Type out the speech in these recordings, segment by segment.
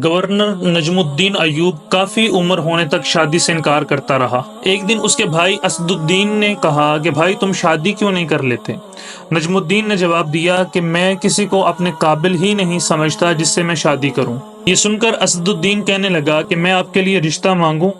Governor نجم الدین ایوب کافی عمر ہونے تک شادی سے انکار کرتا رہا۔ ایک دن اس کے بھائی اسد الدین نے کہا کہ بھائی تم شادی کیوں نہیں کر لیتے؟ نجم الدین نے جواب دیا کہ میں کسی کو اپنے قابل ہی نہیں سمجھتا جس سے میں شادی کروں۔ یہ سن کر اسد الدین کہنے لگا کہ میں آپ کے لیے رشتہ مانگوں؟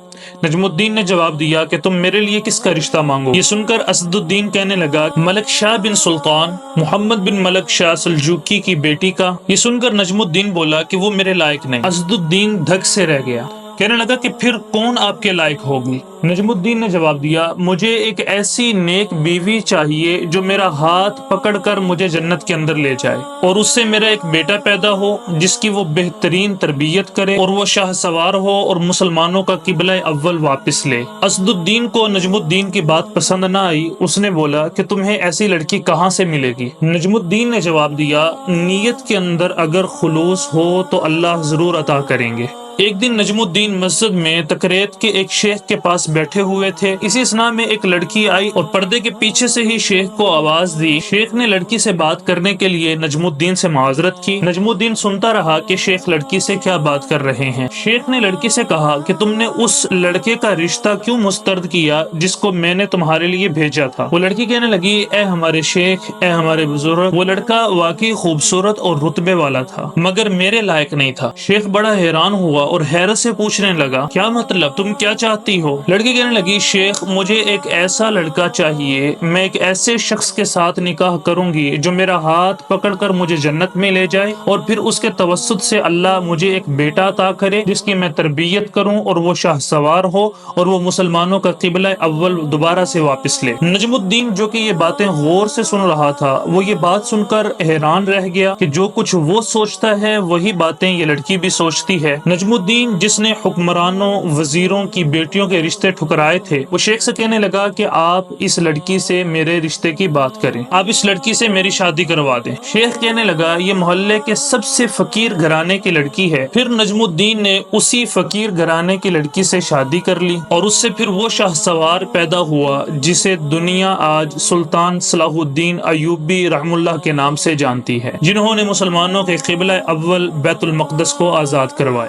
نجم الدین نے جواب دیا کہ تم میرے لیے کس کا رشتہ مانگو؟ یہ سن کر اسد الدین کہنے لگا ملک شاہ بن سلطان محمد بن ملک شاہ سلجوقی کی بیٹی کا۔ یہ سن کر نجم الدین بولا کہ وہ میرے لائق نہیں۔ اسد الدین دھک سے رہ گیا، کہنے لگا کہ پھر کون آپ کے لائق ہوگی؟ نجم الدین نے جواب دیا مجھے ایک ایسی نیک بیوی چاہیے جو میرا ہاتھ پکڑ کر مجھے جنت کے اندر لے جائے، اور اس سے میرا ایک بیٹا پیدا ہو جس کی وہ بہترین تربیت کرے، اور وہ شاہ سوار ہو اور مسلمانوں کا قبلہ اول واپس لے۔ اسد الدین کو نجم الدین کی بات پسند نہ آئی۔ اس نے بولا کہ تمہیں ایسی لڑکی کہاں سے ملے گی؟ نجم الدین نے جواب دیا نیت کے اندر اگر خلوص ہو تو اللہ ضرور عطا کریں گے۔ ایک دن نجم الدین مسجد میں تکریت کے ایک شیخ کے پاس بیٹھے ہوئے تھے۔ اسی اثناء میں ایک لڑکی آئی اور پردے کے پیچھے سے ہی شیخ کو آواز دی۔ شیخ نے لڑکی سے بات کرنے کے لیے نجم الدین سے معذرت کی۔ نجم الدین سنتا رہا کہ شیخ لڑکی سے کیا بات کر رہے ہیں۔ شیخ نے لڑکی سے کہا کہ تم نے اس لڑکے کا رشتہ کیوں مسترد کیا جس کو میں نے تمہارے لیے بھیجا تھا؟ وہ لڑکی کہنے لگی اے ہمارے شیخ، اے ہمارے بزرگ، وہ لڑکا واقعی خوبصورت اور رتبے والا تھا مگر میرے لائق نہیں تھا۔ شیخ بڑا حیران ہوا اور حیرت سے پوچھنے لگا کیا مطلب، تم کیا چاہتی ہو؟ لڑکی کہنے لگی شیخ مجھے ایک ایسا لڑکا چاہیے، میں ایک ایسے شخص کے ساتھ نکاح کروں گی جو میرا ہاتھ پکڑ کر مجھے جنت میں لے جائے، اور پھر اس کے توسط سے اللہ مجھے ایک بیٹا عطا کرے جس کی میں تربیت کروں، اور وہ شاہ سوار ہو اور وہ مسلمانوں کا قبلہ اول دوبارہ سے واپس لے۔ نجم الدین جو کہ یہ باتیں غور سے سن رہا تھا، وہ یہ بات سن کر حیران رہ گیا کہ جو کچھ وہ سوچتا ہے وہی باتیں یہ لڑکی بھی سوچتی ہے۔ نجم الدین جس نے حکمرانوں وزیروں کی بیٹیوں کے رشتے ٹھکرائے تھے، وہ شیخ سے کہنے لگا کہ آپ اس لڑکی سے میرے رشتے کی بات کریں، آپ اس لڑکی سے میری شادی کروا دیں۔ شیخ کہنے لگا یہ محلے کے سب سے فقیر گھرانے کی لڑکی ہے۔ پھر نجم الدین نے اسی فقیر گھرانے کی لڑکی سے شادی کر لی، اور اس سے پھر وہ شاہ سوار پیدا ہوا جسے دنیا آج سلطان صلاح الدین ایوبی رحم اللہ کے نام سے جانتی ہے، جنہوں نے مسلمانوں کے قبلہ اول بیت المقدس کو آزاد کروایا۔